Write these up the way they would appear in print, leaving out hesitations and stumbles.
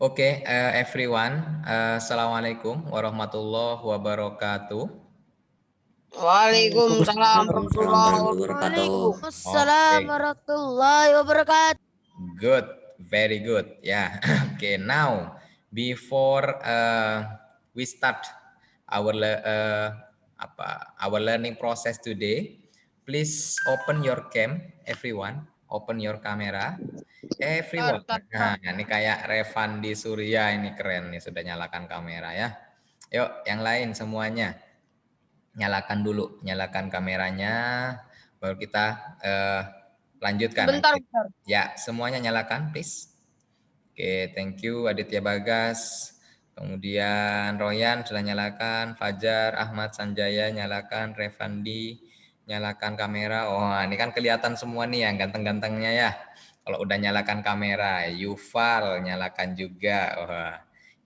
Oke, everyone. Assalamualaikum warahmatullahi wabarakatuh. Waalaikumsalam Waalaikumsalam warahmatullahi warahmatullahi wabarakatuh. Oke, Warahmatullahi wabarakatuh. good, very good. Ya, Oke. Now, before we start our our learning process today, please open your cam, everyone. Open your camera. Everyone. Nah, ini kayak Revandi Surya ini keren nih sudah nyalakan kamera ya. Yuk, yang lain semuanya nyalakan dulu, nyalakan kameranya, baru kita lanjutkan. Bentar. Ya, semuanya nyalakan, please. Oke, thank you Aditya Bagas. Kemudian Royan sudah nyalakan, Fajar, Ahmad Sanjaya nyalakan, Revandi nyalakan kamera. Oh, ini kan kelihatan semua nih yang ganteng-gantengnya ya. Kalau udah nyalakan kamera, Yuval nyalakan juga. Wah.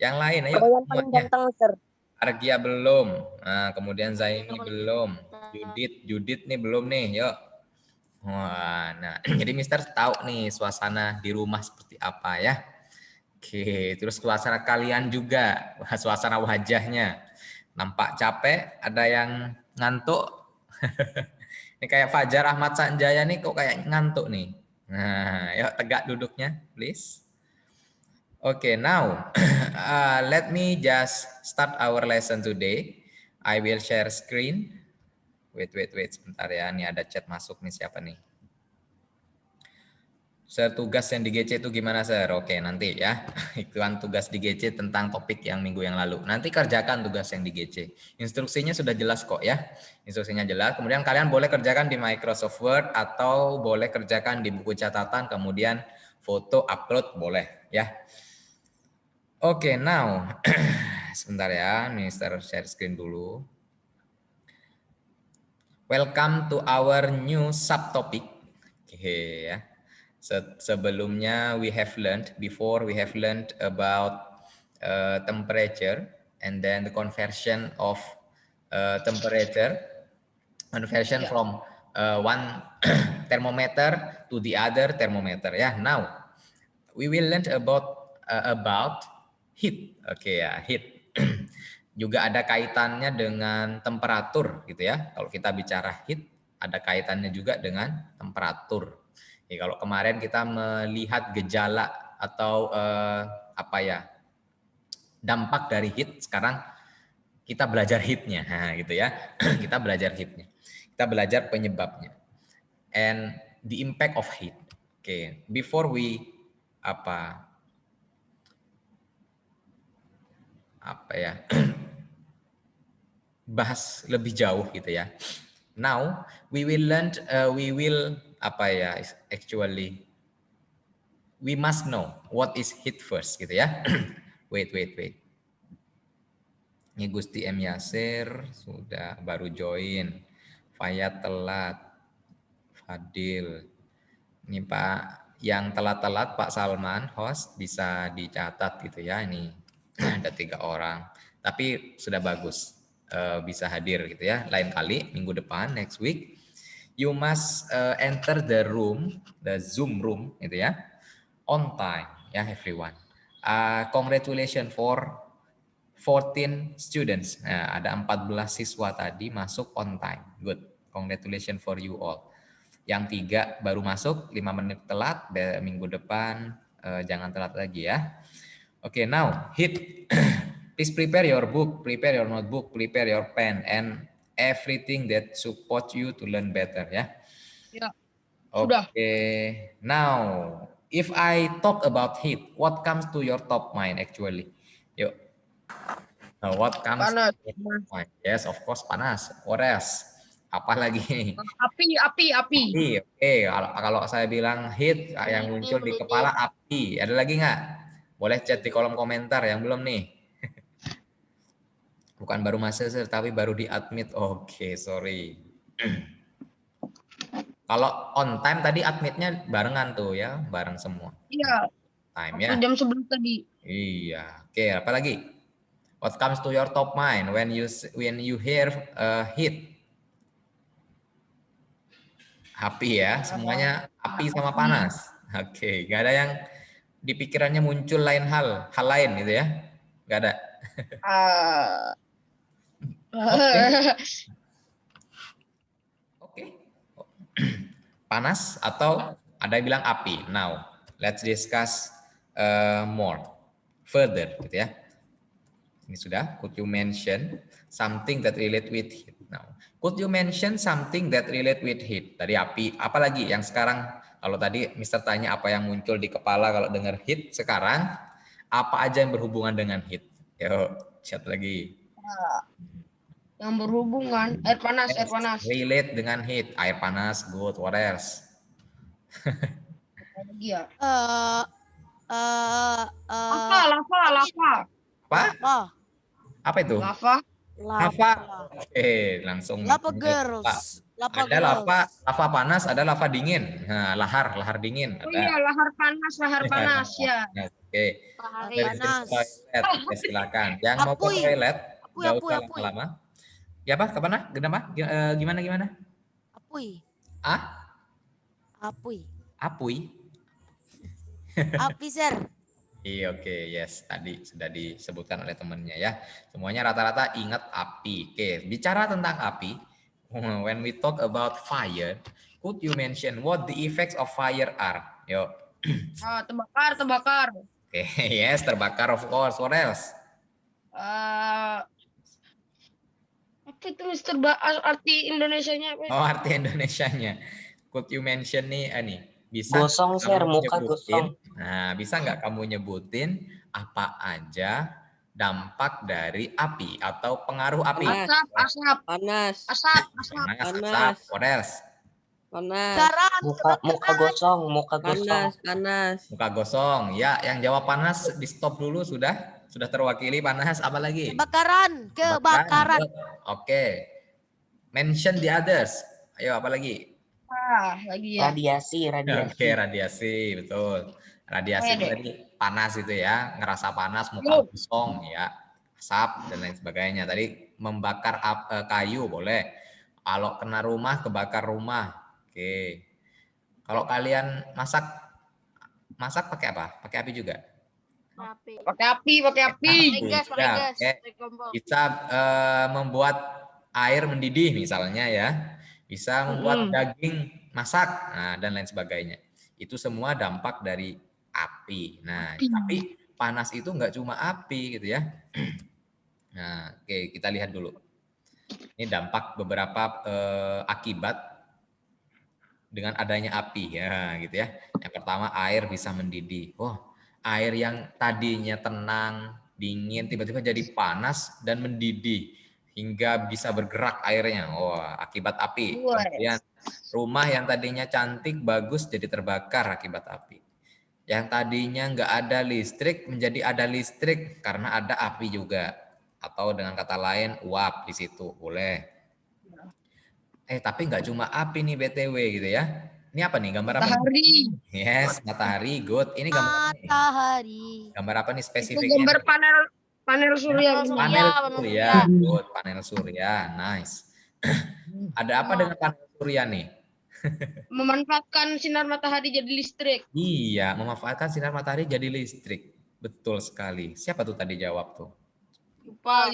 Yang lain ayo Yang paling semuanya. ganteng, Sir. Argia belum. Nah, kemudian Zaini belum. Judit nih belum nih. Yuk. Wah, nah jadi Mister tahu nih suasana di rumah seperti apa ya. Oke, terus suasana kalian juga, suasana wajahnya. Nampak capek, ada yang ngantuk. Ini kayak Fajar Ahmad Sanjaya nih kok kayak ngantuk nih. Nah, yuk tegak duduknya, please. Okay, now let me just start our lesson today. I will share screen. Wait, sebentar ya. Ini ada chat masuk nih, siapa nih? Sir, tugas yang di GC itu gimana, Sir? Oke, nanti ya. Ikutan tugas di GC tentang topik yang minggu yang lalu. Nanti kerjakan tugas yang di GC. Instruksinya sudah jelas kok ya. Instruksinya jelas. Kemudian kalian boleh kerjakan di Microsoft Word atau boleh kerjakan di buku catatan, kemudian foto upload boleh ya. Oke, now sebentar ya, Mister share screen dulu. Welcome to our new subtopic. Oke ya. Sebelumnya we have learned about temperature and then the conversion of temperature, conversion from one thermometer to the other thermometer. Ya, now we will learn about heat. Oke ya, heat. Juga ada kaitannya dengan temperatur gitu ya. Kalau kita bicara heat, ada kaitannya juga dengan temperatur. Ya, kalau kemarin kita melihat gejala atau dampak dari heat, sekarang kita belajar heatnya, gitu ya. Kita belajar heatnya, kita belajar penyebabnya, and the impact of heat. Oke, before we bahas lebih jauh gitu ya. Now we will learn, actually we must know what is heat first gitu ya. Wait. Ini Gusti M. Yasir sudah baru join. Fayat telat. Fadil. Ini Pak yang telat-telat Pak Salman host bisa dicatat gitu ya. Ini ada 3 orang. Tapi sudah bagus. Bisa hadir gitu ya. Lain kali minggu depan next week you must enter the room, the Zoom room gitu ya, on time ya everyone. Congratulations for 14 students. Nah, ada 14 siswa tadi masuk on time. Good. Congratulations for you all. Yang 3 baru masuk 5 menit telat, minggu depan jangan telat lagi ya. Okay, now hit. Please prepare your book, prepare your notebook, prepare your pen, and everything that support you to learn better ya. Ya, sudah. Okay, now if I talk about heat, what comes to your top mind actually? Yuk. What comes Panas. to your top mind? Yes, of course panas. What else? Apa lagi? Api. Oke, kalau saya bilang heat yang muncul di kepala api. Ada lagi nggak? Boleh chat di kolom komentar yang belum nih. Bukan baru masuk, tapi baru di admit. Oke, sorry. Kalau on time tadi admitnya barengan tuh ya, bareng semua. Iya. Time ya. Jam 11 tadi. Iya. Oke, apa lagi? What comes to your top mind when you hear heat? Api ya, semuanya api sama panas. Oke, nggak ada yang di pikirannya muncul lain hal lain gitu ya? Nggak ada. Oke. Oke. Panas atau ada yang bilang api. Now, let's discuss more further gitu ya. Ini sudah. Could you mention something that relate with heat? Now, could you mention something that relate with heat? Tadi api, apalagi yang sekarang kalau tadi Mister tanya apa yang muncul di kepala kalau dengar heat, sekarang apa aja yang berhubungan dengan heat? Yuk, chat lagi. Yang berhubungan air panas, Yes, air panas. relate dengan heat, air panas, good. What else? Lagi ya. Lava. Apa? Apa itu? Lava. Lava. Oke, langsung. Lava girls. Ada lava panas, ada lava dingin. Nah, lahar dingin. Oh Ada. iya, lahar panas ya. Oke. Lahar Dari panas. toilet. Oke, silakan. Yang mau ke Apuy. toilet, nggak Apuy. usah lama-lama. Ya apa? Kemana? Kenapa? Gimana? Apuy. Ah? Apuy. Apuy? Api, sir. Iya, oke, yes. Tadi sudah disebutkan oleh temannya ya. Semuanya rata-rata ingat api. Oke, bicara tentang api, when we talk about fire, could you mention what the effects of fire are? Yuk. Terbakar. Oke, yes, terbakar of course. What else? Apa itu Mister arti Indonesianya apa? Oh, arti Indonesianya. Could you mention nih, bisa gosong, Sir, muka nyebutin, gosong. Nah, bisa nggak kamu nyebutin apa aja dampak dari api atau pengaruh api? Asap. Panas. Asap. What else? Panas. Garam. Muka gosong, muka gosong. Panas. Muka gosong. Ya, yang jawab panas di stop dulu sudah terwakili. Panas apa lagi? Kebakaran. Oke. Mention the others. Ayo, apa lagi? Lagi ya. Radiasi. Oke, radiasi, betul. Radiasi itu tadi panas itu ya, ngerasa panas, muka gosong ya, asap dan lain sebagainya. Tadi membakar kayu boleh. Kalau kena rumah, kebakar rumah. Oke. Kalau kalian masak pakai apa? Pakai api juga? Pakai api. Gas. Bisa membuat air mendidih misalnya ya. Bisa membuat daging masak, nah, dan lain sebagainya. Itu semua dampak dari api. Nah, tapi panas itu nggak cuma api gitu ya. Nah, oke, kita lihat dulu. Ini dampak beberapa akibat dengan adanya api ya, gitu ya. Yang pertama, air bisa mendidih. Air yang tadinya tenang, dingin, tiba-tiba jadi panas dan mendidih hingga bisa bergerak airnya. Akibat api. Kemudian rumah yang tadinya cantik, bagus jadi terbakar akibat api. Yang tadinya nggak ada listrik menjadi ada listrik karena ada api juga. Atau dengan kata lain uap di situ, boleh. Tapi nggak cuma api nih BTW gitu ya. Ini apa nih, gambar apa? Matahari. Yes, matahari, good. Ini gambar Matahari. Gambar apa nih Itu spesifiknya? gambar panel surya. Good, panel surya, nice. Ada apa dengan panel surya nih? Memanfaatkan sinar matahari jadi listrik. Iya, memanfaatkan sinar matahari jadi listrik. Betul sekali. Siapa tuh tadi jawab tuh? Yufal,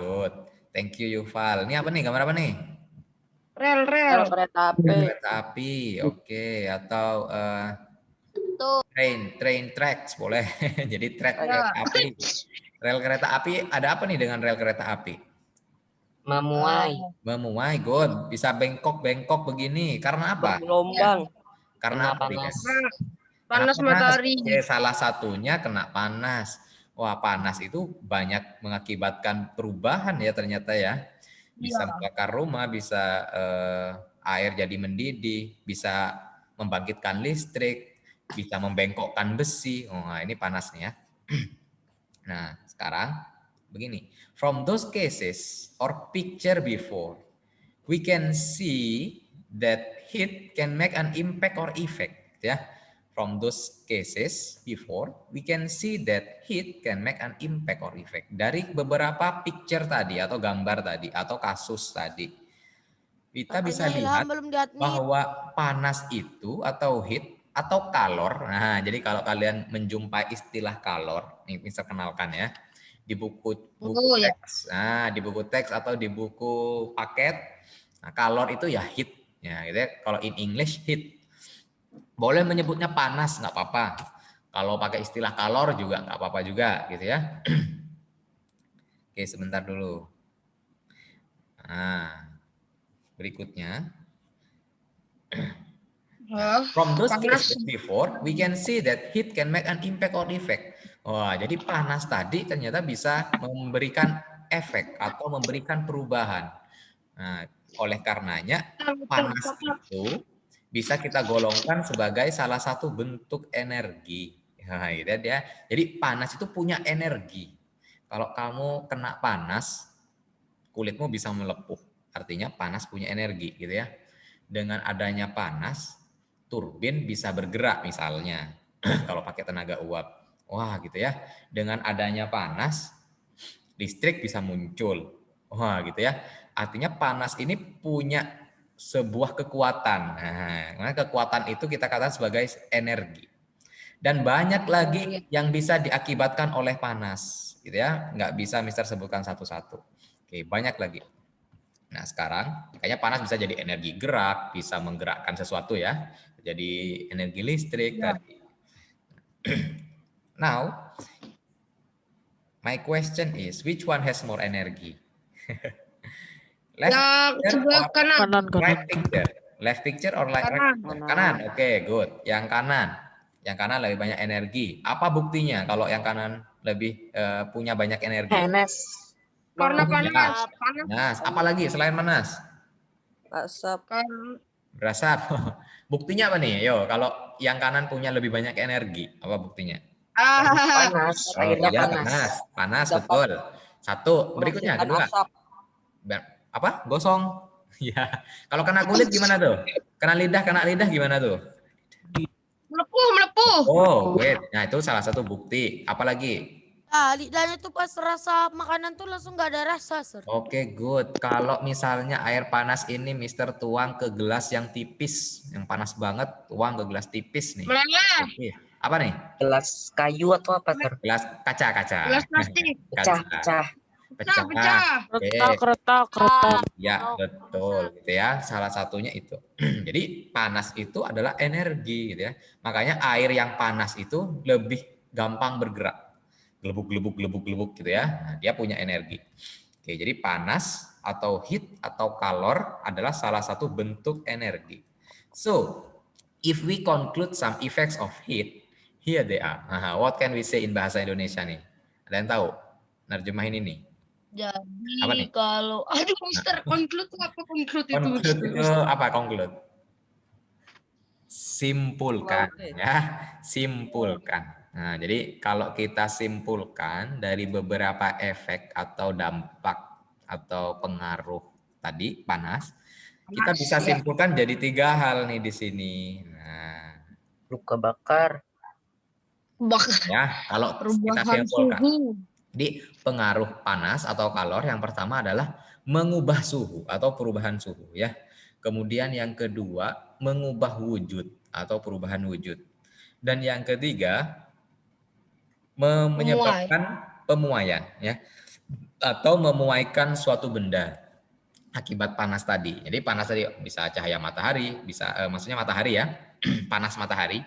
good. Thank you Yufal. Ini apa nih? Gambar apa nih? Rel. Kereta api. Oke. Atau train tracks boleh. Jadi track kereta api. Rel kereta api, ada apa nih dengan rel kereta api? Memuai, good. Bisa bengkok begini. Karena apa? Bergelombang. Karena panas. Panas matahari. Salah satunya kena panas. Panas itu banyak mengakibatkan perubahan ya ternyata ya. Bisa membakar rumah, bisa air jadi mendidih, bisa membangkitkan listrik, bisa membengkokkan besi. Ini panasnya. Nah, sekarang begini. From those cases or picture before, we can see that heat can make an impact or effect. Ya, from those cases before, we can see that heat can make an impact or effect. Dari beberapa picture tadi atau gambar tadi atau kasus tadi, kita bisa Katanya Ilham lihat belum lihat nih. bahwa panas itu atau heat atau kalor. Nah, jadi kalau kalian menjumpai istilah kalor, nih bisa kenalkan ya di buku Oh ya. teks. Nah, di buku teks atau di buku paket, nah, kalor itu ya heat. Ya, gitu ya. Kalau in English heat. Boleh menyebutnya panas nggak apa-apa. Kalau pakai istilah kalor juga nggak apa-apa juga, gitu ya. Oke, sebentar dulu. Nah, berikutnya. Oh, From those panas. cases before, we can see that heat can make an impact or effect. Wah, jadi panas tadi ternyata bisa memberikan efek atau memberikan perubahan. Nah, oleh karenanya panas itu bisa kita golongkan sebagai salah satu bentuk energi. Nah, gitu ya. Jadi panas itu punya energi. Kalau kamu kena panas, kulitmu bisa melepuh. Artinya panas punya energi, gitu ya. Dengan adanya panas, turbin bisa bergerak misalnya kalau pakai tenaga uap. Wah, gitu ya. Dengan adanya panas, listrik bisa muncul. Wah, gitu ya. Artinya panas ini punya sebuah kekuatan. Nah, kekuatan itu kita katakan sebagai energi. Dan banyak lagi yang bisa diakibatkan oleh panas, gitu ya. Nggak bisa Mister sebutkan satu-satu. Oke, banyak lagi. Nah, sekarang kayaknya panas bisa jadi energi gerak, bisa menggerakkan sesuatu ya. Jadi energi listrik tadi. Now, my question is, which one has more energy? Left Yang picture sebelah or kanan. right picture? Left picture or right Kanan. picture? Kanan, oke, good. Yang kanan. Yang kanan lebih banyak energi. Apa buktinya kalau yang kanan lebih punya banyak energi? Panas. Karena Ya, panas. Panas. panas. Apalagi selain panas? Asap. Karena Berasap. Buktinya apa nih? Yo, kalau yang kanan punya lebih banyak energi, apa buktinya? Panas. Oh, Airnya iya, panas. panas. Panas, Dapat betul. Satu. Berikutnya, menghasilkan kedua. asap. Apa? Gosong. Ya. Kalau kena kulit gimana tuh? Kena lidah gimana tuh? melepuh, melepuh. Oh, wait. Nah, itu salah satu bukti. Apalagi? Ah, lidahnya tuh pas rasa makanan tuh langsung nggak ada rasa, Sir. Oke, good. Kalau misalnya air panas ini Mister tuang ke gelas yang tipis, yang panas banget, tuang ke gelas tipis nih. Meleleh. Oke. Apa nih? Gelas kayu atau apa, Ter? Gelas kaca. Gelas plastik. Pecah. Pecah, pecah. Oke. Retak. Ya, betul gitu ya. Salah satunya itu. Jadi panas itu adalah energi gitu ya. Makanya air yang panas itu lebih gampang bergerak. Gelebuk gitu ya. Nah, dia punya energi. Oke, jadi panas atau heat atau kalor adalah salah satu bentuk energi. So, if we conclude some effects of heat, here they are. Nah, what can we say in bahasa Indonesia nih? Ada yang tahu? Nerjemahin ini. Apa Jadi nih? kalau aduh Mister, conclude itu apa conclude itu? Conclude itu apa conclude? Simpulkan ya, simpulkan. Nah, jadi kalau kita simpulkan dari beberapa efek atau dampak atau pengaruh tadi panas, kita bisa ya. simpulkan jadi 3 hal nih di sini. Nah, Luka bakar. ya, kalau kita Perubahan simpulkan. suhu. Jadi pengaruh panas atau kalor yang pertama adalah mengubah suhu atau perubahan suhu ya. Kemudian yang kedua mengubah wujud atau perubahan wujud. Dan yang ketiga menyebabkan pemuaian ya atau memuaikan suatu benda akibat panas tadi. Jadi panas tadi bisa cahaya matahari, bisa maksudnya matahari ya, panas matahari,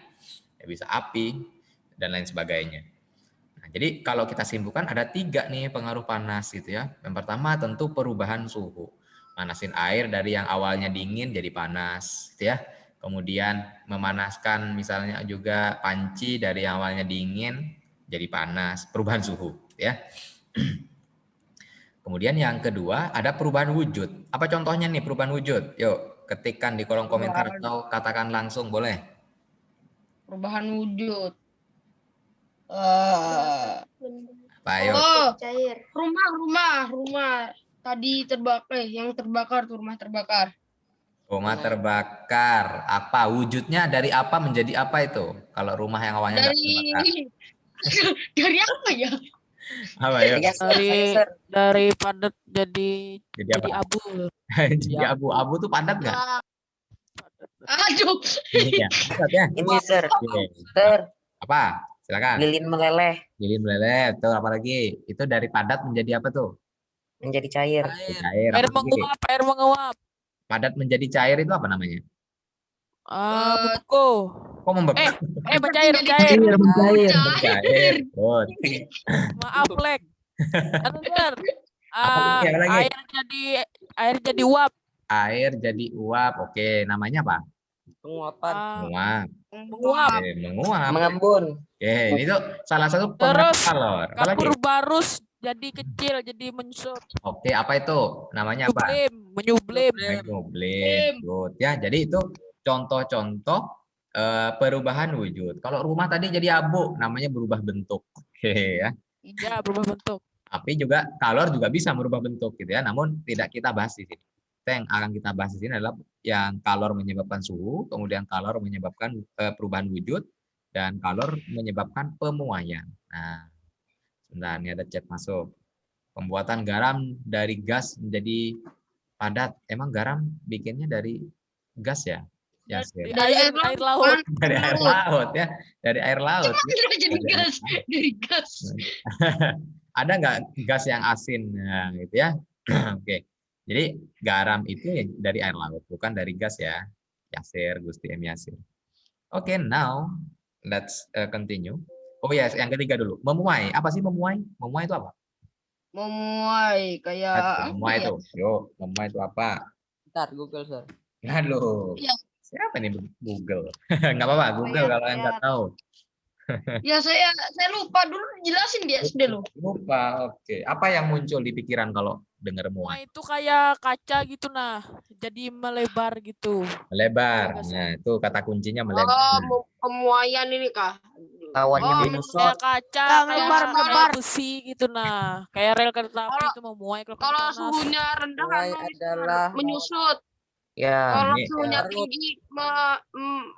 ya bisa api dan lain sebagainya. Nah, jadi kalau kita simpulkan ada 3 nih pengaruh panas gitu ya. Yang pertama tentu perubahan suhu. Manasin air dari yang awalnya dingin jadi panas gitu ya. Kemudian memanaskan misalnya juga panci dari yang awalnya dingin jadi panas, perubahan suhu ya. Kemudian yang kedua ada perubahan wujud. Apa contohnya nih perubahan wujud? Yuk ketikkan di kolom komentar atau katakan langsung boleh. Perubahan wujud. Pak ayo. Cair. Rumah. Tadi terbakar, yang terbakar tuh rumah terbakar. Rumah terbakar. Apa wujudnya dari apa menjadi apa itu? Kalau rumah yang awalnya nggak terbakar. Dari apa ya? Apa ya? Ya, Sir. Dari Ayo, Sir. dari padat jadi Jadi jadi apa? abu. Jadi abu-abu tuh padat nggak? Aduh. Iya, padat ya. Ini, Sir. Oke. Sir, Apa? Silakan. lilin meleleh Lilin meleleh. Tuh apa lagi? Itu dari padat menjadi apa tuh? menjadi cair. Menjadi cair. Air Apa lagi? menguap, air menguap. Padat menjadi cair itu apa namanya? Membeku. Kok membeku? Mencair, Jadi cair. Mencair. Cair. Good. Maaf, Lek. Bener. Apa lagi? Apa lagi? Air jadi uap. Air jadi uap. Oke, namanya apa? Penguapan. Menguap. Menguap. Oke, menguap. Mengembun. Oke, ini tuh salah satu pengaruh Terus kalor. Apa lagi? kapur barus jadi kecil, jadi menyusut. Oke, apa itu? Namanya apa? Menyublim. Menyublim. Good. Ya, jadi itu contoh-contoh perubahan wujud. Kalau rumah tadi jadi abu, namanya berubah bentuk. Oke ya. Iya, berubah bentuk. Tapi juga kalor juga bisa merubah bentuk gitu ya. Namun tidak kita bahas di sini. Yang akan kita bahas di sini adalah yang kalor menyebabkan suhu, kemudian kalor menyebabkan perubahan wujud, dan kalor menyebabkan pemuaian. Nah, sebentar, ini ada chat masuk. Pembuatan garam dari gas menjadi padat. Emang garam bikinnya dari gas ya? Ya, Dari air laut. dari air laut ya, dari air laut. Jadi gas, dari gas. Ada nggak gas yang asin, nah, gitu ya? Oke, jadi garam itu dari air laut, bukan dari gas ya, Yasir, Gusti M Yasir. Oke, now let's continue. Oh yes, yang ketiga dulu, memuai. Apa sih memuai? Memuai itu apa? Memuai kayak Memuai itu, yuk, memuai itu apa? Bentar, Google, Sir. Aduh, Iya. siapa nih Google? Nggak apa-apa, Google kalau yang nggak tahu. Ya saya lupa dulu jelasin di SD loh. Lupa, oke. Apa yang muncul di pikiran kalau dengar Nah, muai? itu kayak kaca gitu nah. Jadi melebar gitu. Melebar. Iya, Nah, itu kata kuncinya melebar. Pemuaian ini kah? Lawannya Oh, menyusut. Kayak kaca, Yang kayak melebar. besi gitu nah. Kayak rel kereta api itu memuai kalau Kalau panas. suhunya rendah Muai kan adalah menyusut. Ya, Kalau ini. suhunya tinggi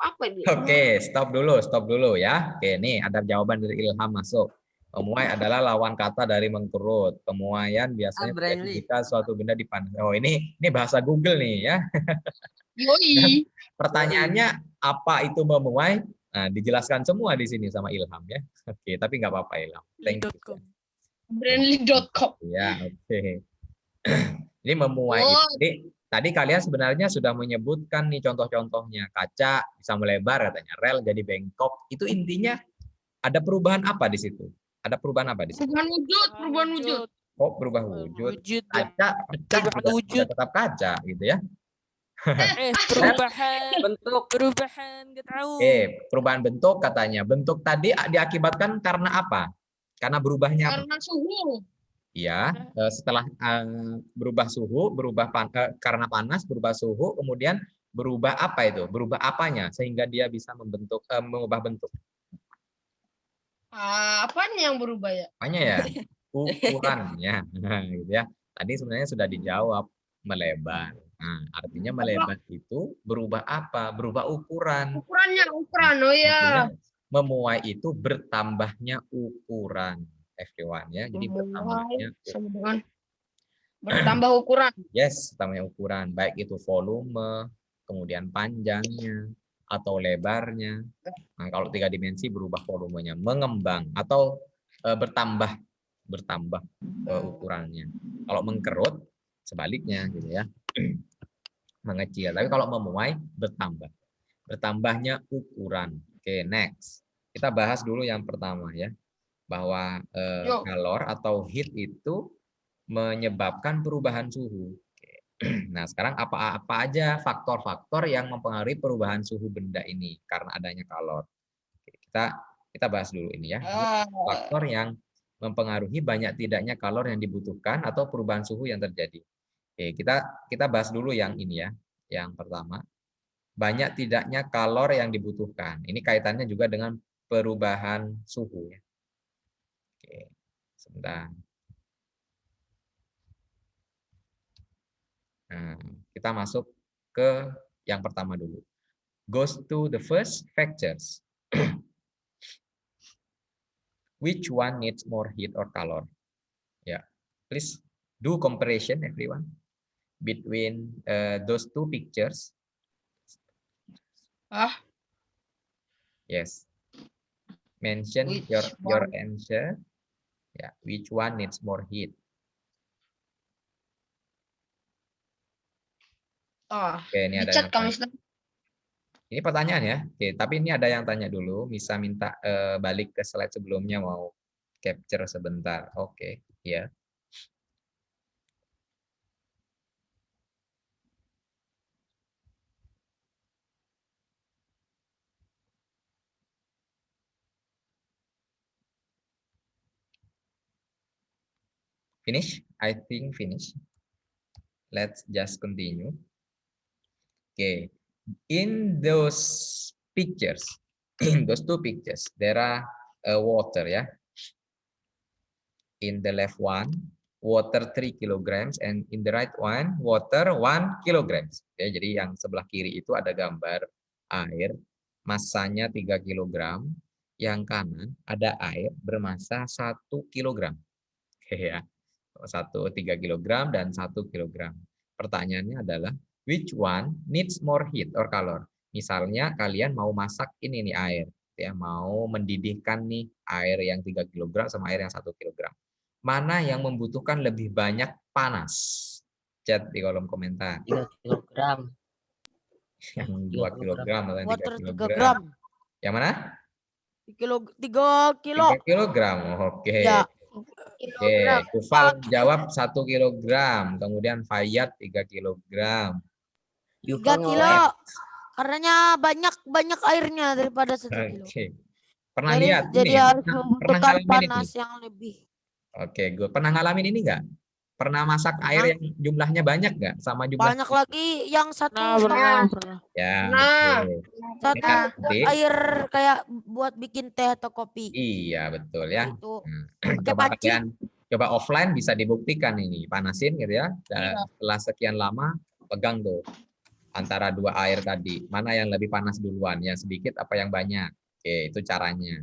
apa ini? Oke, stop dulu ya. Oke, nih ada jawaban dari Ilham masuk. Memuai adalah lawan kata dari mengkerut. Pemuaian biasanya terjadi jika suatu benda dipanas. Oh, ini bahasa Google nih ya. Yoi. Pertanyaannya apa itu memuai? Nah, dijelaskan semua di sini sama Ilham ya. Oke, tapi nggak apa-apa Ilham. Thank you. Brandly.com. Brandly.com. Ya, oke. Ini memuai. Oh. Tadi kalian sebenarnya sudah menyebutkan nih contoh-contohnya. Kaca bisa melebar katanya, rel jadi bengkok. Itu intinya ada perubahan apa di situ? Ada perubahan apa di situ? Perubahan wujud. Oh, berubah wujud. Wujud. Kaca pecah Perubahan juga wujud. tetap kaca gitu ya. Perubahan bentuk. perubahan nggak tahu. Perubahan bentuk katanya. Bentuk tadi diakibatkan karena apa? Karena berubahnya apa? Karena suhu. Ya, setelah berubah suhu, karena panas, berubah suhu, kemudian berubah apa itu? Berubah apanya sehingga dia bisa mengubah bentuk? Apanya yang berubah ya? Apanya ya? Ukurannya, gitu ya. Tadi sebenarnya sudah dijawab, melebar. Nah, artinya melebar itu berubah apa? Berubah ukuran. Ukuran. Oh ya. Artinya memuai itu bertambahnya ukuran. Everyone ya. Jadi bertambahnya sama dengan bertambah ukuran. Yes, tambahnya ukuran, baik itu volume, kemudian panjangnya atau lebarnya. Nah, kalau 3 dimensi berubah volumenya, mengembang atau bertambah ukurannya. Kalau mengkerut sebaliknya gitu ya. Mengecil. Tapi kalau memuai bertambah. Bertambahnya ukuran. Oke, next. Kita bahas dulu yang pertama ya. Bahwa kalor atau heat itu menyebabkan perubahan suhu. Nah, sekarang apa aja faktor-faktor yang mempengaruhi perubahan suhu benda ini karena adanya kalor. Kita bahas dulu ini ya. Faktor yang mempengaruhi banyak tidaknya kalor yang dibutuhkan atau perubahan suhu yang terjadi. Oke, kita bahas dulu yang ini ya. Yang pertama, banyak tidaknya kalor yang dibutuhkan. Ini kaitannya juga dengan perubahan suhu ya. Oke, sebentar. Nah, kita masuk ke yang pertama dulu. Goes to the first factors. Which one needs more heat or calor? Yeah, please do comparison, everyone, between those two pictures. Ah, Yes. Mention which your one? answer. Yeah, which one needs more heat? Ah, Oke, ini di ada chat yang kami tanya. Ini pertanyaan ya. Oke, tapi ini ada yang tanya dulu. Bisa minta balik ke slide sebelumnya mau capture sebentar. Oke, ya. Finish? I think finish. Let's just continue. Okay. In those pictures, in those two pictures, there are water, ya. In the left one, water 3 kilograms, and in the right one, water 1 kilograms. Oke, jadi yang sebelah kiri itu ada gambar air, masanya 3 kilogram. Yang kanan ada air bermasa 1 kilogram. Oke ya. 3 kilogram dan 1 kilogram. Pertanyaannya adalah which one needs more heat or calor? Misalnya kalian mau masak ini nih air, ya mau mendidihkan nih air yang 3 kilogram sama air yang 1 kilogram. Mana yang membutuhkan lebih banyak panas? Chat di kolom komentar. 3 kilogram. Yang 2 3 kilogram atau yang 3 Water 3 kilogram. gram. Yang mana? 3 kilo. 3 kilogram. Oke. Ya. Oke, Kufal jawab 1 kilogram, kemudian Fayat 3 kilogram. 3 kilo. Karenanya banyak airnya daripada 1 kilo. Oke. Pernah Jadi, lihat jadi ini? harus Pernah membutuhkan ngalamin panas ini? yang lebih. Oke, gue pernah ngalamin ini enggak? Pernah masak Pernah. air yang jumlahnya banyak enggak? Sama jumlah Banyak lagi yang satu pernah. ya. Nah, Oke. satu Ya, buat nanti. air kayak buat bikin teh atau kopi. Iya, betul ya. Itu pakai Coba panci. kalian coba offline bisa dibuktikan ini. Panasin gitu ya. Dan setelah sekian lama pegang tuh antara dua air tadi. Mana yang lebih panas duluan? Yang sedikit apa yang banyak? Oke, itu caranya.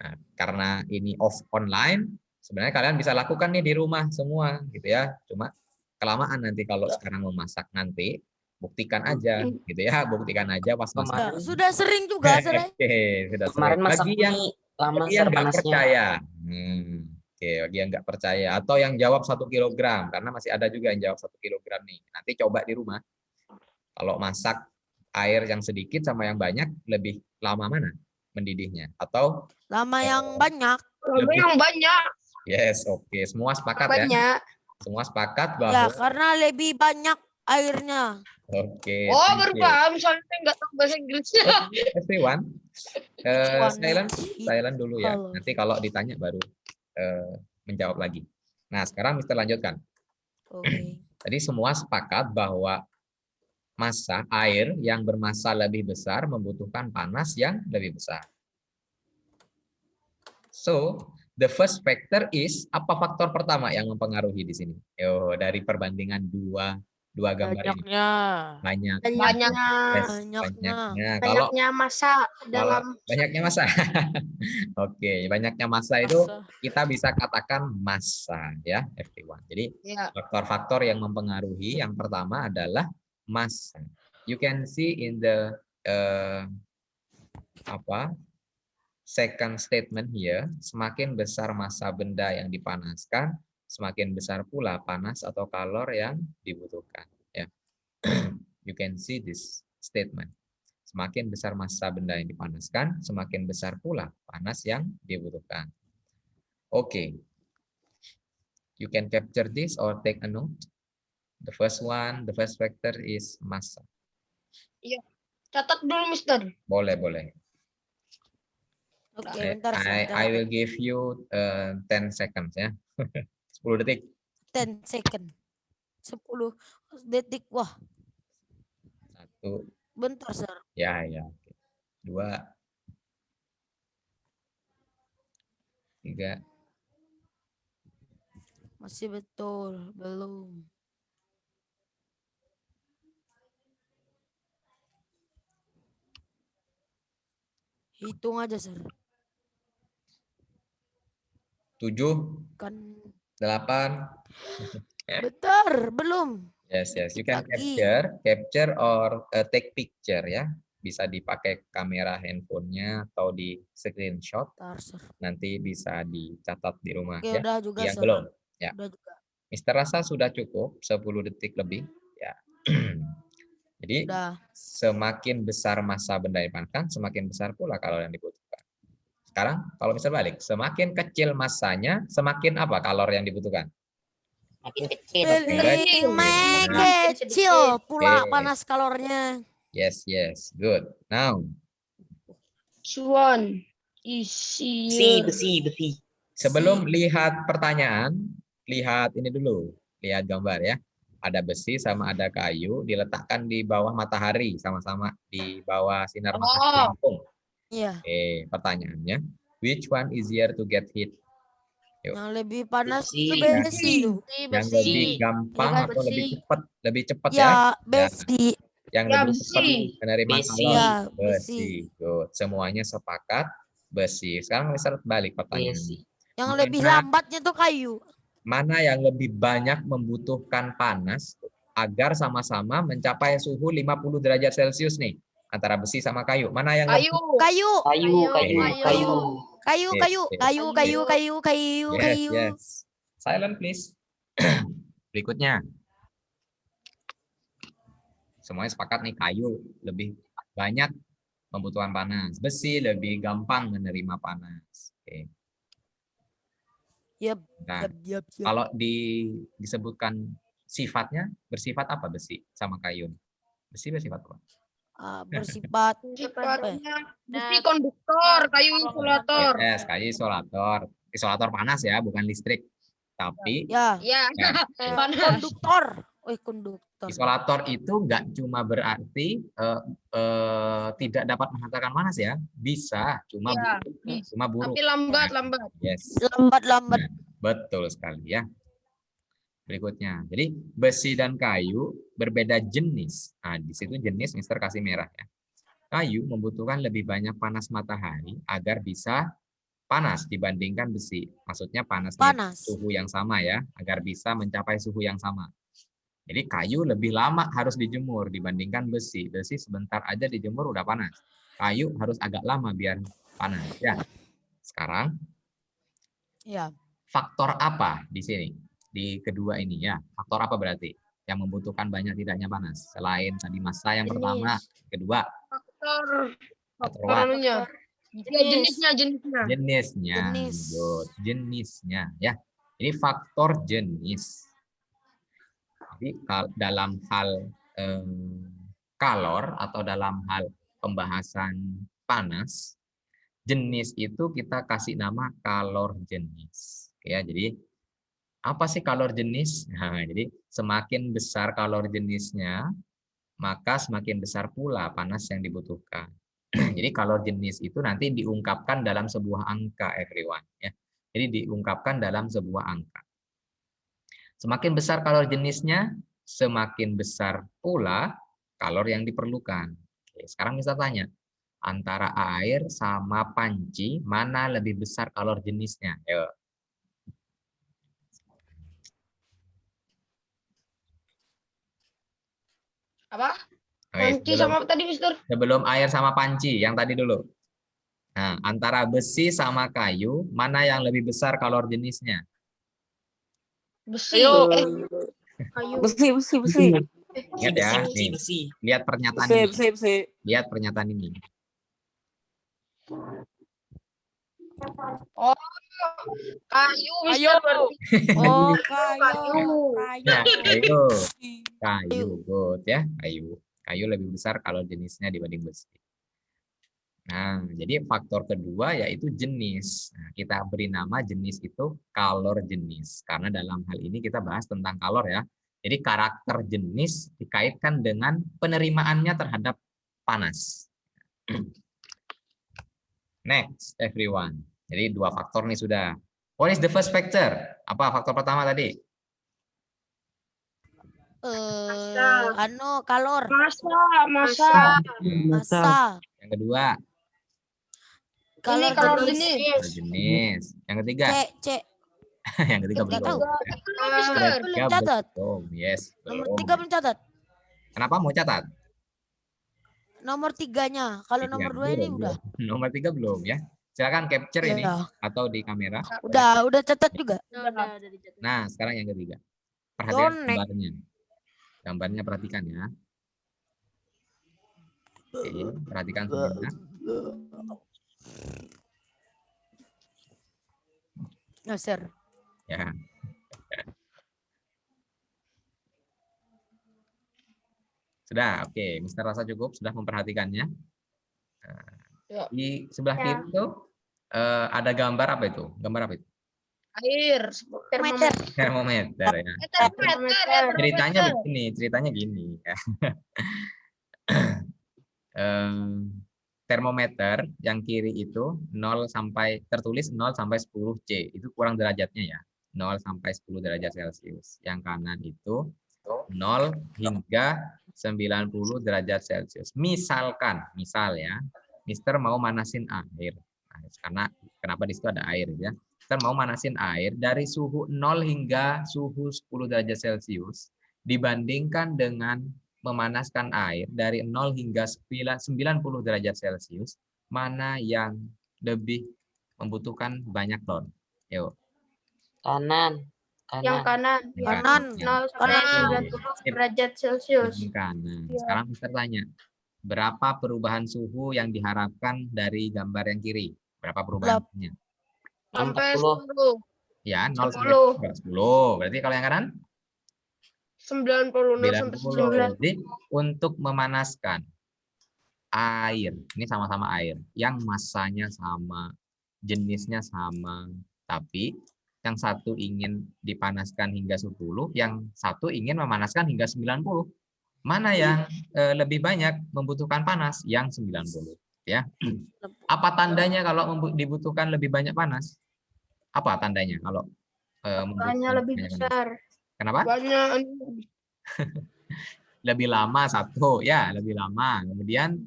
Nah, karena ini online, sebenarnya kalian bisa lakukan nih di rumah semua gitu ya. Cuma kelamaan nanti kalau sekarang memasak nanti buktikan aja gitu ya, buktikan aja pas masak. Ya, sudah sering juga, sudah. Oke, sudah Kemarin sering. masak Bagi yang mie lama bagi yang nggak panasnya. percaya, oke, bagi yang nggak percaya atau yang jawab 1 kilogram karena masih ada juga yang jawab 1 kilogram nih. Nanti coba di rumah. Kalau masak air yang sedikit sama yang banyak lebih lama mana mendidihnya? Atau Lama yang banyak. lebih yang banyak. yes, oke. Semua sepakat ya? Banyak. Semua sepakat Ya, bahwa karena lebih banyak airnya. oke. Oh, thank baru you. paham soalnya saya nggak tahu bahasa Inggrisnya. Everyone, One silent, needs heat silent dulu ya. color. Nanti kalau ditanya baru menjawab lagi. Nah, sekarang Mister lanjutkan. Oke. Tadi semua sepakat bahwa massa air yang bermassa lebih besar membutuhkan panas yang lebih besar. So, the first factor is, apa faktor pertama yang mempengaruhi di sini? Yo, dari perbandingan dua gambar ini. Banyaknya. Banyaknya. Yes, Banyaknya. Kalau masa banyaknya massa. Oke, banyaknya massa itu Massa. kita bisa katakan massa ya, everyone. Jadi ya. faktor-faktor yang mempengaruhi yang pertama adalah massa. You can see in the second statement here, semakin besar massa benda yang dipanaskan, semakin besar pula panas atau kalor yang dibutuhkan. Ya. You can see this statement. Semakin besar massa benda yang dipanaskan, semakin besar pula panas yang dibutuhkan. Oke. You can capture this or take a note. The first factor is massa. Iya. Catat dulu, Mister. Boleh. Oke, bentar saya I will give you 10 seconds ya. 10 detik. 10 second. 10 detik. Wah, 1. bentar, Sir. Ya. 2. 3. Masih betul, belum. Hitung aja, Sir. 7, Kan 8. bentar, belum. Yes, yes. You can Lagi. capture or take picture ya. Bisa dipakai kamera handphonenya atau di screenshot. Bentar, Sir. Nanti bisa dicatat di rumah Oke, ya. udah juga, Yang Sir. belum. Ya. Udah juga. Mister rasa sudah cukup 10 detik lebih ya. Jadi Udah. semakin besar massa benda yang dipanaskan, semakin besar pula kalori yang dibutuhkan. Sekarang kalau misal balik, semakin kecil massanya, semakin apa kalori yang dibutuhkan? Makin kecil. Paling Nah, kecil pula Oke. panas kalornya. Yes, yes, good. Now, One easier. Besi. sebelum lihat pertanyaan, lihat ini dulu, lihat gambar ya. Ada besi sama ada kayu diletakkan di bawah matahari, sama-sama di bawah sinar matahari langsung. Iya. Pertanyaannya, which one easier to get hit? Yuk. Yang lebih panas Besi. itu besi. Yang lebih gampang Iya kan? atau lebih cepat ya? Ya, besi. Yang Ya, lebih cepat besi. menerima Besi. kalori. Ya, Besi. besi. Good. Semuanya sepakat besi. Sekarang misal balik pertanyaannya. Yang lebih Mana- lambatnya tuh kayu. Mana yang lebih banyak membutuhkan panas agar sama-sama mencapai suhu 50 derajat Celcius nih? Antara besi sama kayu. Mana yang Kayu. Kayu. Kayu. Yes, yes. Silent please. Berikutnya. Semuanya sepakat nih, kayu lebih banyak membutuhkan panas. Besi lebih gampang menerima panas. Oke. Yap, Nah, yap. kalau disebutkan sifatnya, bersifat apa besi sama kayu? Besi bersifat apa? Bersifat Sifatnya besi konduktor, kayu isolator. Yes, kayu isolator. Isolator panas ya, bukan listrik. Tapi ya Ya, ya, panas. konduktor. Konduktor. isolator itu nggak cuma berarti tidak dapat menghantarkan panas ya, bisa, cuma Ya, buruk, cuma buruk. tapi lambat. Yes, Lambat. betul sekali ya. Berikutnya, jadi besi dan kayu berbeda jenis. Nah, di situ jenis Mister kasih merah ya. Kayu membutuhkan lebih banyak panas matahari agar bisa panas dibandingkan besi. Maksudnya panas. Suhu yang sama ya, agar bisa mencapai suhu yang sama. Jadi kayu lebih lama harus dijemur dibandingkan besi. Besi sebentar aja dijemur udah panas. Kayu harus agak lama biar panas. Ya. Sekarang, Ya. faktor apa di sini? Di kedua ini ya. Faktor apa berarti yang membutuhkan banyak tidaknya panas? Selain tadi massa yang pertama, kedua. Faktor what? anunya. Ya, jenisnya. Jenis. Jenisnya ya. Ini faktor jenis. Jadi dalam hal kalor atau dalam hal pembahasan panas, jenis itu kita kasih nama kalor jenis. Ya, jadi apa sih kalor jenis? Nah, jadi semakin besar kalor jenisnya, maka semakin besar pula panas yang dibutuhkan. Jadi kalor jenis itu nanti diungkapkan dalam sebuah angka, everyone. Ya. Jadi diungkapkan dalam sebuah angka. Semakin besar kalor jenisnya, semakin besar pula kalor yang diperlukan. Oke, sekarang misal tanya, antara air sama panci, mana lebih besar kalor jenisnya? Ayo. Apa? Oke, Panci sama apa tadi, Mister? sebelum air sama panci, yang tadi dulu. Nah, antara besi sama kayu, mana yang lebih besar kalor jenisnya? Besi. Kayu. Besi. Lihat ya, nih. Lihat pernyataan ini. Lihat pernyataan ini. Oh, kayu, Mister. Berarti. Oh, Nah, kayu, good ya, kayu lebih besar kalau jenisnya dibanding besi. Nah, jadi faktor kedua yaitu jenis. Nah, kita beri nama jenis itu kalor jenis karena dalam hal ini kita bahas tentang kalor ya. Jadi karakter jenis dikaitkan dengan penerimaannya terhadap panas. Next, everyone. Jadi dua faktor nih sudah. What is the first factor? Apa faktor pertama tadi? Kalor. Masa. Yang kedua, Kalor Kalor jenis. jenis. Yang ketiga, Yang ketiga Nggak belum. tahu. Yang Belum ketiga catat. belum. Yes, Nomor belum. 3 belum catat. Kenapa mau catat? Nomor 3-nya. Kalau Tiga, nomor 2 ini belum, udah. belum. Nomor 3 belum ya. Silakan capture ini Iya. atau di kamera. Udah catat juga. Nah, sekarang yang ketiga. Perhatikan Connect. gambarnya. Gambarnya perhatikan ya. Oke, perhatikan sebentar. Ngeser. Ya. Sudah, oke. Mister rasa cukup sudah memperhatikannya. Nah, Ya. di sebelah Ya. kiri itu ada gambar apa itu? Gambar apa itu? Air. Meter. Termometer ya. Ceritanya begini, ceritanya gini ya. Termometer yang kiri itu 0 sampai tertulis 0 sampai 10 C. Itu kurang derajatnya ya. 0 sampai 10 derajat Celcius. Yang kanan itu 0 hingga 90 derajat Celcius. Misalkan, misal ya, Mister mau manasin air. Nah, karena kenapa di situ ada air ya. Mister mau manasin air dari suhu 0 hingga suhu 10 derajat Celcius dibandingkan dengan memanaskan air dari 0 hingga 90 derajat Celcius, mana yang lebih membutuhkan banyak ton? Yuk. Kanan. Yang kanan. Kanan. 0 sampai Kanan. 90 derajat Celcius. Yang kanan. Sekarang Mister tanya, berapa perubahan suhu yang diharapkan dari gambar yang kiri? Berapa perubahannya? Sampai 40. 10. Ya, 0 sampai 10. Berarti kalau yang kanan? 90. 0 sampai 90. Jadi untuk memanaskan air, ini sama-sama air, yang masanya sama, jenisnya sama, tapi yang satu ingin dipanaskan hingga 10, yang satu ingin memanaskan hingga 90. Mana yang lebih banyak membutuhkan panas? Yang 90. Ya. Apa tandanya kalau dibutuhkan lebih banyak panas? Apa tandanya kalau Hanya lebih besar. Kenapa? Banyak. Lebih lama satu, ya lebih lama. Kemudian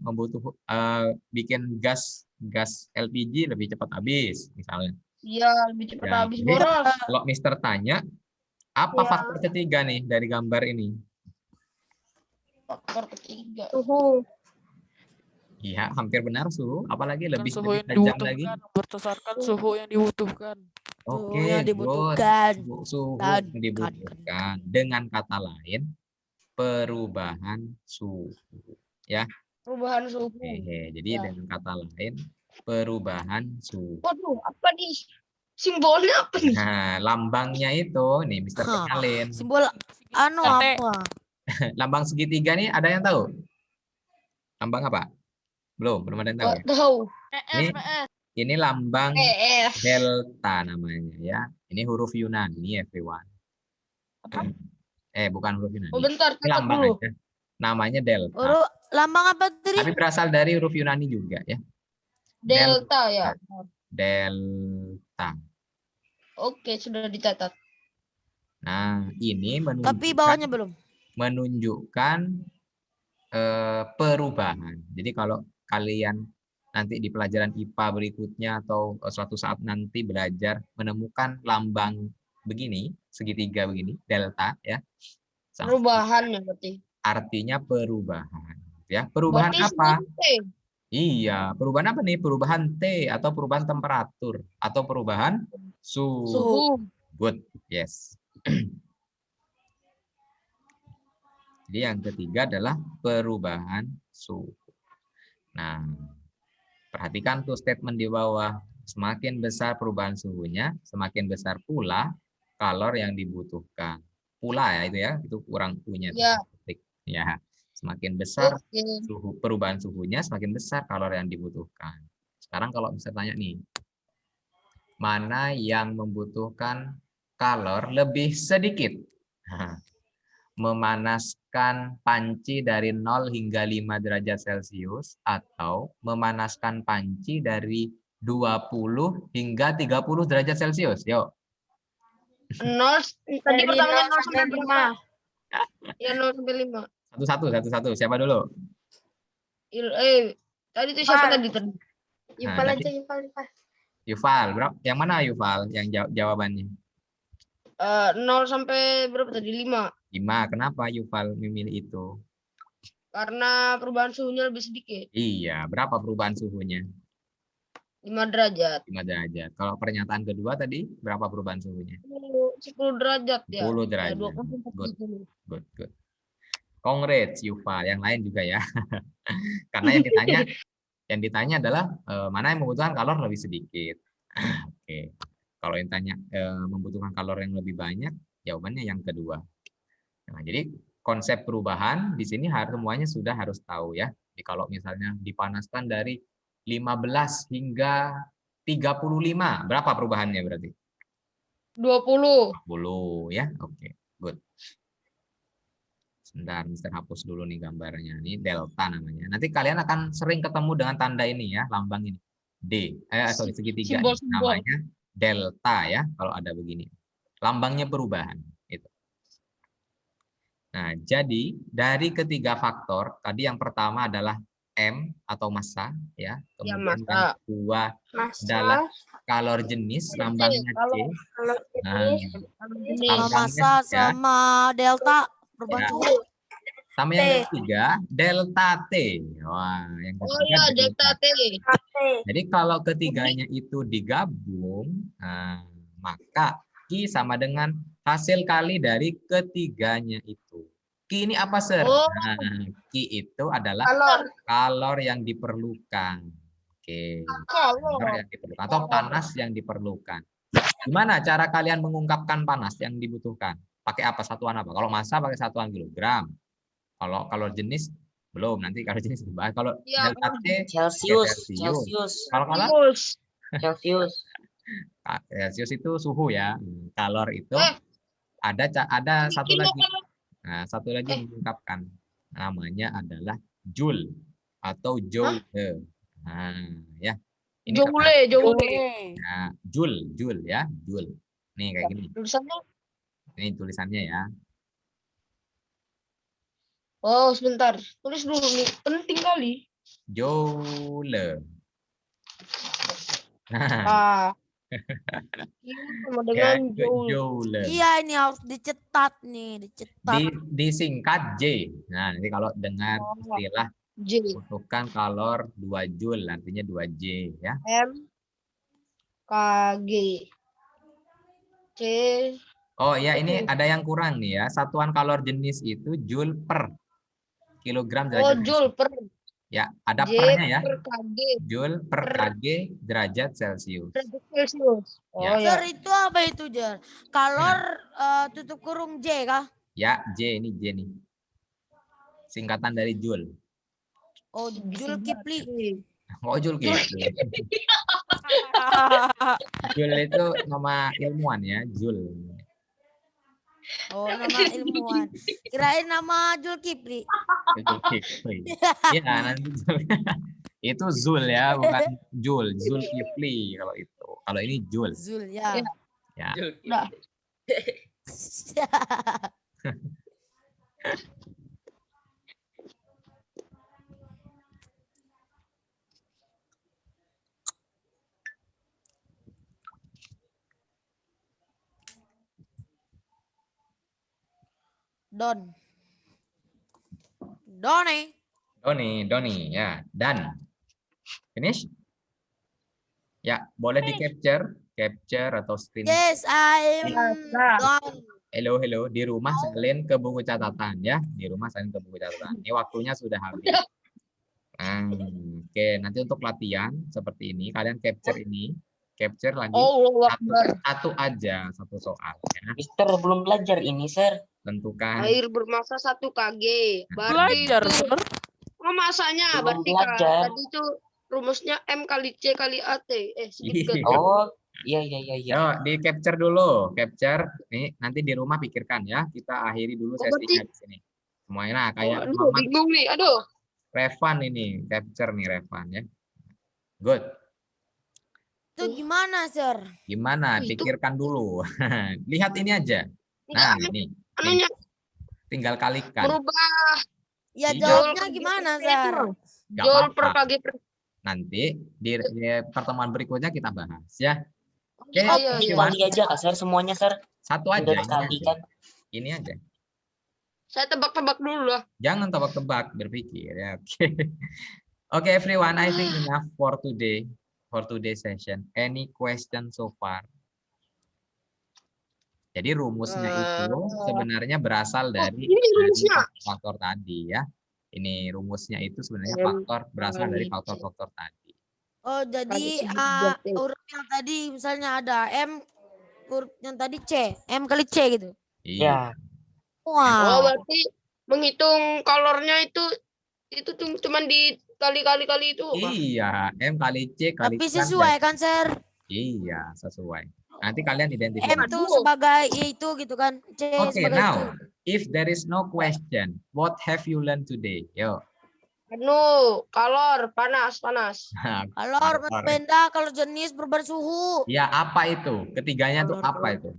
bikin gas LPG lebih cepat habis, misalnya. Iya, lebih cepat Ya, habis jadi boros. kalau Mister tanya, apa Ya. faktor ketiga nih dari gambar ini? Faktor ketiga. Suhu. Iya, hampir benar suhu, apalagi Kan lebih suhu yang tajam lagi. dibutuhkan berdasarkan suhu yang dibutuhkan. Oke, yang good. dibutuhkan. Suhu Dan yang dibutuhkan. Dengan kata lain, perubahan suhu. Ya. Perubahan suhu. Jadi Ya. dengan kata lain, perubahan suhu. Waduh, apa nih? Simbolnya apa nih? Nah, lambangnya itu, nih Mister Hah. kenalin. Simbol anu RT. apa? Lambang segitiga nih ada yang tahu? Lambang apa? Belum ada yang tahu ya? Gak tahu. Ini lambang EF. delta namanya ya. Ini huruf Yunani everyone. Bukan huruf Yunani. Oh bentar, Ini catat lambang dulu. aja. Namanya delta. Lambang apa tadi? Tapi berasal dari huruf Yunani juga ya. Delta ya. Delta. Oke, sudah dicatat. Nah, ini Tapi bawahnya belum. menunjukkan perubahan. Jadi kalau kalian nanti di pelajaran IPA berikutnya atau suatu saat nanti belajar menemukan lambang begini, segitiga begini, delta ya. Perubahan ya berarti. Artinya perubahan. Ya, perubahan Berarti apa? seperti Iya, perubahan apa nih? Perubahan T atau perubahan temperatur atau perubahan suhu. suhu. Good, yes. Jadi yang ketiga adalah perubahan suhu. Nah, perhatikan tuh statement di bawah. Semakin besar perubahan suhunya, semakin besar pula kalor yang dibutuhkan. Pula ya itu ya, itu kurang punya. Ya. Ya, semakin besar Oke. perubahan suhunya, semakin besar kalor yang dibutuhkan. Sekarang kalau bisa tanya nih, mana yang membutuhkan kalor lebih sedikit? Memanaskan panci dari 0 hingga 5 derajat Celcius atau memanaskan panci dari 20 hingga 30 derajat Celcius? Yuk. 0 tadi pertamanya 0 sampai 5. Ya 0 sampai 5. Satu-satu. Siapa dulu? Tadi itu siapa tadi? Yupal Nah, aja, Yupal. Yuval. Yang mana Yuval yang jawabannya? 0 sampai berapa tadi? 5. 5. Kenapa Yuval memilih itu? Karena perubahan suhunya lebih sedikit. Iya, berapa perubahan suhunya? 5 derajat. 5 derajat. Kalau pernyataan kedua tadi, berapa perubahan suhunya? 10 derajat ya. 10 derajat. 20 Good, good. Congrats Yuval, yang lain juga ya. Karena yang ditanya adalah mana yang membutuhkan kalor lebih sedikit. Oke. Kalau yang tanya membutuhkan kalor yang lebih banyak, jawabannya yang kedua. Nah, jadi konsep perubahan di sini semuanya sudah harus tahu ya. Jadi kalau misalnya dipanaskan dari 15 hingga 35, berapa perubahannya berarti? 20. 20 ya. Oke, good. Sebentar, Mister hapus dulu nih gambarnya. Ini delta namanya. Nanti kalian akan sering ketemu dengan tanda ini ya, lambang ini. Segitiga ini. Simbol-simbol. Namanya delta ya, kalau ada begini. Lambangnya perubahan. Itu. Nah, jadi dari ketiga faktor, tadi yang pertama adalah M atau massa ya. Kemudian massa. yang kedua adalah kalor jenis, lambangnya C. Nah, Sama massa sama delta perubahan Ya. suhu. Sama yang ketiga, delta T. Wah, yang Oh ketiga ya, delta T. Jadi kalau ketiganya itu digabung, maka Q sama dengan hasil kali dari ketiganya itu. Q ini apa, Sir? Oh. Nah, Q itu adalah kalor yang diperlukan. Oke. Kalor yang diperlukan atau panas yang diperlukan. Gimana cara kalian mengungkapkan panas yang dibutuhkan? Pakai apa, satuan apa? Kalau massa pakai satuan kilogram. Kalau kalor jenis belum, nanti kalau jenis dibahas. Kalau Ya, delta T Celsius. Kalau kalor Celsius itu suhu ya. Kalor itu ada satu lagi. Nah, satu lagi mengungkapkan. Namanya adalah joule atau joule. Nah, ya. Ini Joule. Nah, joule ya, joule. Nih kayak gini. Tulisannya. Ini tulisannya ya. Oh, sebentar. Tulis dulu nih. Penting kali. Joule. Sama dengan joule. Joule. Iya, ini harus dicetat nih, dicetat. Disingkat J. Nah, nanti kalau dengar istilah J. butuhkan kalor 2 joule, artinya 2J ya. M KG C. Oh ya, ini ada yang kurang nih ya. Satuan kalor jenis itu joule per kilogram derajat. Joule per. Ya, ada J pernya ya. per KG. Joule per Kg derajat Celcius. Oh Ya. ya. Jar, itu apa itu, Jar? Kalor tutup kurung J kah? Ya, J ini J nih. Singkatan dari joule. Oh, Jul Kipli. Oh, joule gitu. Joule itu nama ilmuwan ya, joule. Oh, nama ilmuwan. Kirain nama Jul Kipli. Iya, nanti itu Zul ya, bukan Jul. Zul Kifli kalau itu. Kalau ini Jul. Zul ya. Ya. Udah. Doni ya. Dan finish. Ya, boleh di capture atau screen. Yes, I'm done. Hello. Di rumah salin ke buku catatan ya. Di rumah salin ke buku catatan. Ini waktunya sudah habis. Oke, nanti untuk latihan seperti ini, kalian capture ini. Capture lagi satu aja, satu soal ya. Mister belum belajar ini, Sir. Tentukan. Air bermassa 1 Kg. Belajar, Sir. Oh, masanya Belum berarti belajar. tadi itu rumusnya M kali C kali AT. Sedikit. Oh, iya. Yo, di capture dulu, capture. Nih, nanti di rumah pikirkan ya. Kita akhiri dulu sesinya di sini. Semuanya nah, kayak Aduh, bingung nih. Aduh. Revan ini, capture nih Revan ya. Good. Itu gimana, Sir? Gimana? Itu. Pikirkan dulu. Lihat ini aja. Nah, ini. Anunya Tinggal kalikan. berubah. Ya, Iya. jawabnya gimana, Sir? Nggak Joule per apa-apa. Kg per. Nanti di pertemuan berikutnya kita bahas ya. Oke, Iya. Kali aja, Kak, Sir, semuanya, Sir. Satu aja, Udah ini sekali aja. kan. Ini aja. Saya tebak-tebak dulu lah. Jangan tebak-tebak, berpikir ya. Oke. Oke, everyone, I think enough for today. For today's session. Any question so far? Jadi rumusnya itu sebenarnya berasal dari ini rumusnya. faktor tadi ya. Ini rumusnya itu sebenarnya M faktor berasal dari kali C. faktor-faktor tadi. Oh, jadi Kali C. huruf yang tadi misalnya ada M, huruf yang tadi C, M kali C gitu. Iya. Ya, Oh, Wow. berarti menghitung kalornya itu cuman dikali-kali itu. Wah. Iya, M kali C kali Tapi kan sesuai kan, Sir? Iya, sesuai. Nanti kalian M identifikasi. tuh sebagai itu gitu kan, C Oke, sebagai itu. now if there is no question, what have you learned today? Yo. Kalor, panas. Kalor, benda, kalau jenis, perubahan suhu. Ya, apa itu? Ketiganya tuh Kalor, apa kalor. itu?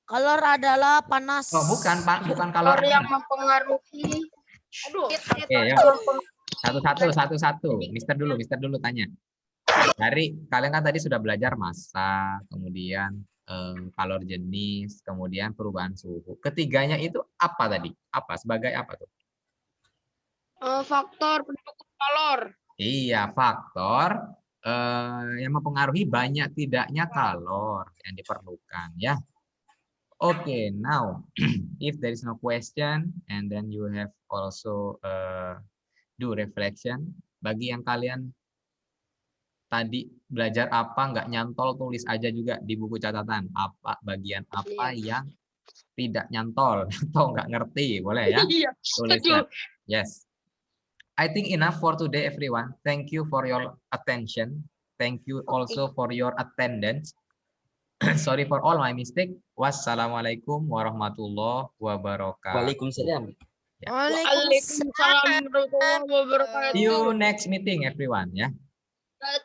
Kalor adalah panas. Oh, bukan, Pak, bukan kalor. Kalor yang mempengaruhi. Aduh. Oke, yo. Satu-satu. Mister dulu tanya. Dari kalian kan tadi sudah belajar massa, kemudian kalor jenis, kemudian perubahan suhu. Ketiganya itu apa tadi? Apa? Sebagai apa tuh? Faktor pendukung kalor. Iya, faktor yang mempengaruhi banyak tidaknya kalor yang diperlukan ya. Oke, now if there is no question and then you have also do reflection. Bagi yang kalian tadi belajar apa nggak nyantol, tulis aja juga di buku catatan apa bagian apa yang tidak nyantol atau nggak ngerti, boleh ya? Iya. Tuliskan. Yes. I think enough for today, everyone. Thank you for your attention. Thank you also for your attendance. Sorry for all my mistake. Wassalamualaikum warahmatullahi wabarakatuh. Waalaikumsalam. Waalaikumsalam warahmatullahi wabarakatuh. See you next meeting, everyone. Ya.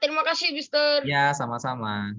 Terima kasih, Mister. Ya, sama-sama.